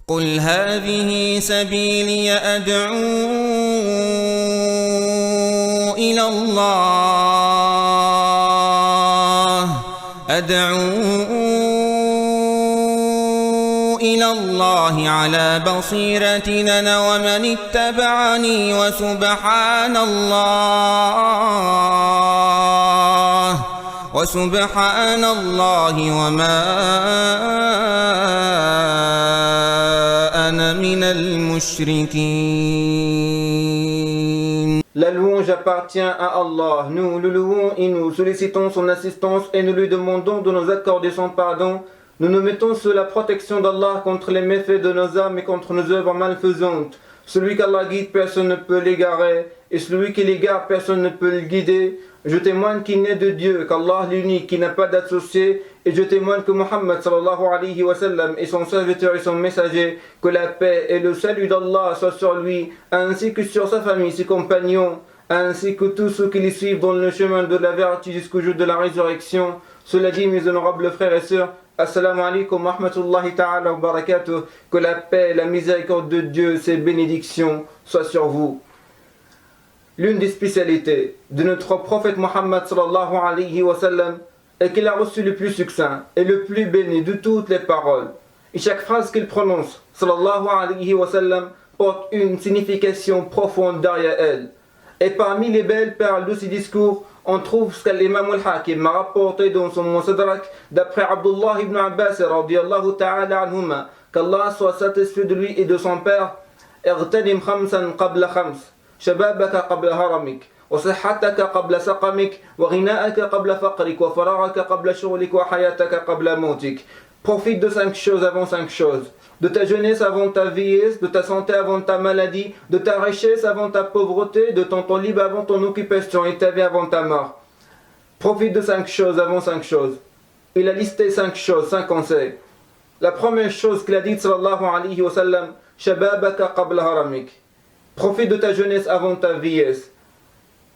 قل هذه سبيلي أدعو إلى الله على بصيرة أنا ومن اتبعني وسبحان الله وما أنا من المشركين. La louange appartient à Allah. Nous le louons et nous sollicitons son assistance et nous lui demandons de nous accorder son pardon. Nous nous mettons sous la protection d'Allah contre les méfaits de nos âmes et contre nos œuvres malfaisantes. Celui qu'Allah guide, personne ne peut l'égarer, et celui qui l'égare, personne ne peut le guider. Je témoigne qu'il n'est de Dieu, qu'Allah l'unique, qui n'a pas d'associé, et je témoigne que Muhammad sallallahu alayhi wa sallam est son serviteur et son messager, que la paix et le salut d'Allah soient sur lui, ainsi que sur sa famille, ses compagnons, ainsi que tous ceux qui les suivent dans le chemin de la vertu jusqu'au jour de la résurrection. Cela dit, mes honorables frères et sœurs, Assalamu alaikum wa rahmatullahi ta'ala wa barakatuh, que la paix, la miséricorde de Dieu, ses bénédictions soient sur vous. L'une des spécialités de notre prophète Muhammad sallallahu alayhi wa sallam est qu'il a reçu le plus succinct et le plus béni de toutes les paroles. Et chaque phrase qu'il prononce, sallallahu alayhi wa sallam, porte une signification profonde derrière elle. Et parmi les belles perles de ces discours, on trouve ce qu'Imam al-Hakim m'a rapporté dans son Musadrak d'après Abdullah ibn Abbas radiyallahu ta'ala anhuma, qu'Allah soit satisfait de lui et de son père. Irtanim khamsan qabla khams, shababaka qabla haramik, wa sihhataka qabla saqamik, wa ghina'aka qabla faqrik, wa faragaka qabla shughlik, wa hayataka qabla mautik. Profite de 5 choses avant 5 choses. De ta jeunesse avant ta vieillesse, de ta santé avant ta maladie, de ta richesse avant ta pauvreté, de ton temps libre avant ton occupation et ta vie avant ta mort. Profite de 5 choses avant 5 choses. Il a listé 5 choses, 5 conseils. La première chose qu'il a dit, sallallahu alayhi wa sallam, Shababaka qabla haramik. Profite de ta jeunesse avant ta vieillesse.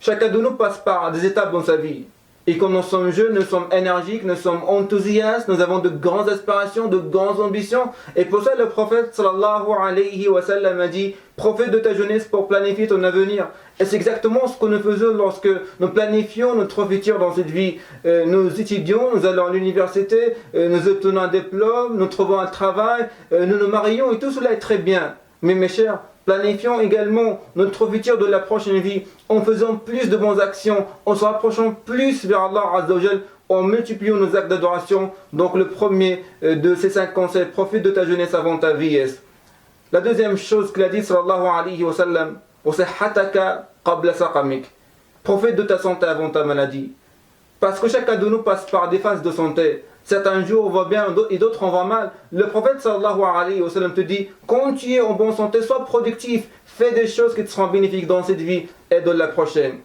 Chacun de nous passe par des étapes dans sa vie. Et quand nous sommes jeunes, nous sommes énergiques, nous sommes enthousiastes, nous avons de grandes aspirations, de grandes ambitions. Et pour ça, le prophète sallallahu alayhi wa sallam a dit, profite de ta jeunesse pour planifier ton avenir. Et c'est exactement ce que nous faisons lorsque nous planifions notre futur dans cette vie. Nous étudions, nous allons à l'université, nous obtenons un diplôme, nous trouvons un travail, nous nous marions et tout cela est très bien. Mais mes chers, planifions également notre futur de la prochaine vie en faisant plus de bonnes actions, en se rapprochant plus vers Allah Azza wa Jal, en multipliant nos actes d'adoration. Donc le premier de ces 5 conseils, profite de ta jeunesse avant ta vieillesse. La deuxième chose qu'il a dit sallallahu alayhi wa sallam, وَصِحَّتَكَ قَبْلَ سَقَمِكَ. Profite de ta santé avant ta maladie. Parce que chacun de nous passe par des phases de santé. Certains jours on va bien et d'autres on va mal. Le prophète sallallahu alayhi wa sallam te dit, quand tu es en bonne santé, sois productif, fais des choses qui te seront bénéfiques dans cette vie et dans la prochaine.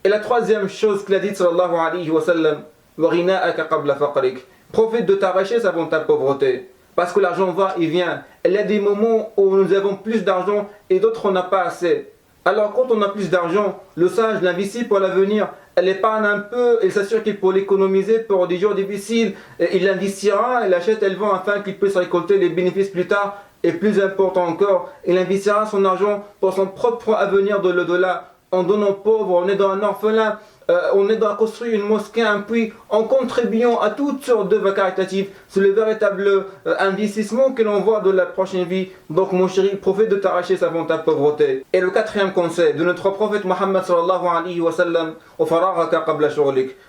Et la troisième chose qu'il a dit sallallahu alayhi wa sallam, وَغِنَاءَكَ قَبْلَ فَقْرِكَ. Profite de ta richesse avant ta pauvreté. Parce que l'argent va et vient. Il y a des moments où nous avons plus d'argent et d'autres on n'a pas assez. Alors quand on a plus d'argent, le sage l'investit pour l'avenir. Elle épargne un peu, elle s'assure qu'il peut l'économiser pour des jours difficiles. Il l'investira, elle achète, elle vend afin qu'il puisse récolter les bénéfices plus tard. Et plus important encore, il investira son argent pour son propre avenir de l'au-delà. En donnant aux pauvres, en aidant un orphelin, en aidant à construire une mosquée, un puits, en contribuant à toutes sortes d'œuvres caritatives. C'est le véritable investissement que l'on voit de la prochaine vie. Donc mon chéri, profite de ta richesse avant ta pauvreté. Et le quatrième conseil de notre prophète Muhammad sallallahu alayhi wa sallam,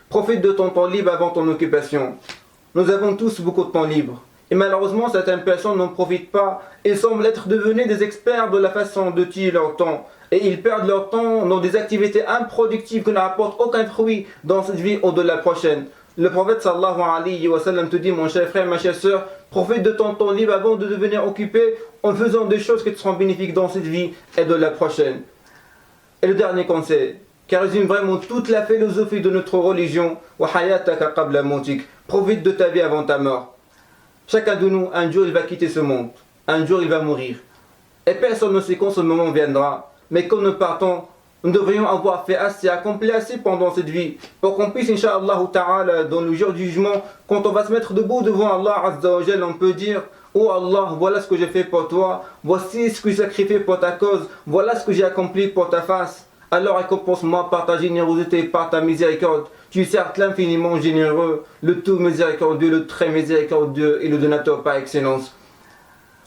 profite de ton temps libre avant ton occupation. Nous avons tous beaucoup de temps libre. Et malheureusement, certaines personnes n'en profitent pas et semblent être devenus des experts de la façon de tuer leur temps. Et ils perdent leur temps dans des activités improductives qui ne rapportent aucun fruit dans cette vie ou de la prochaine. Le prophète sallallahu alayhi wa sallam te dit, mon cher frère, ma chère sœur, profite de ton temps libre avant de devenir occupé en faisant des choses qui te seront bénéfiques dans cette vie et de la prochaine. Et le dernier conseil, qui résume vraiment toute la philosophie de notre religion, wa hayataka qabla mautik. Profite de ta vie avant ta mort. Chacun de nous, un jour il va quitter ce monde, un jour il va mourir. Et personne ne sait quand ce moment viendra. Mais quand nous partons, nous devrions avoir fait assez, accompli assez pendant cette vie, pour qu'on puisse, Inch'Allah ta'ala, dans le jour du jugement, quand on va se mettre debout devant Allah Azza wa Jal, on peut dire, Oh Allah, voilà ce que j'ai fait pour toi, voici ce que j'ai sacrifié pour ta cause, voilà ce que j'ai accompli pour ta face. Alors récompense-moi par ta générosité et par ta miséricorde. Tu es certes l'infiniment généreux, le tout miséricordieux, le très miséricordieux et le donateur par excellence.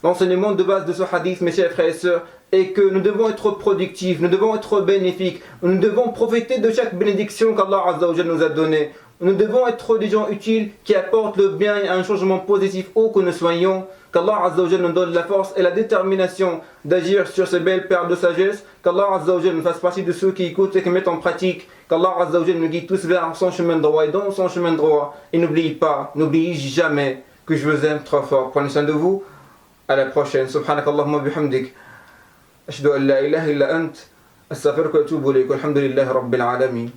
L'enseignement de base de ce hadith, mes chers frères et sœurs, est que nous devons être productifs, nous devons être bénéfiques, nous devons profiter de chaque bénédiction qu'Allah Azza wa Jalla nous a donnée. Nous devons être des gens utiles qui apportent le bien et un changement positif où que nous soyons. Qu'Allah Azza wa Jalla nous donne la force et la détermination d'agir sur ces belles perles de sagesse. Qu'Allah Azza wa Jalla nous fasse partie de ceux qui écoutent et qui mettent en pratique. Qu'Allah Azza wa Jalla nous guide tous vers son chemin droit et dans son chemin droit. Et n'oubliez jamais que je vous aime trop fort. Prenez soin de vous. À la prochaine. Subhanakallahumma bihamdik. Ashhadu an la ilaha illa ant. Astaghfiruka wa atubu ilayk. Alhamdulillahi rabbil alamin.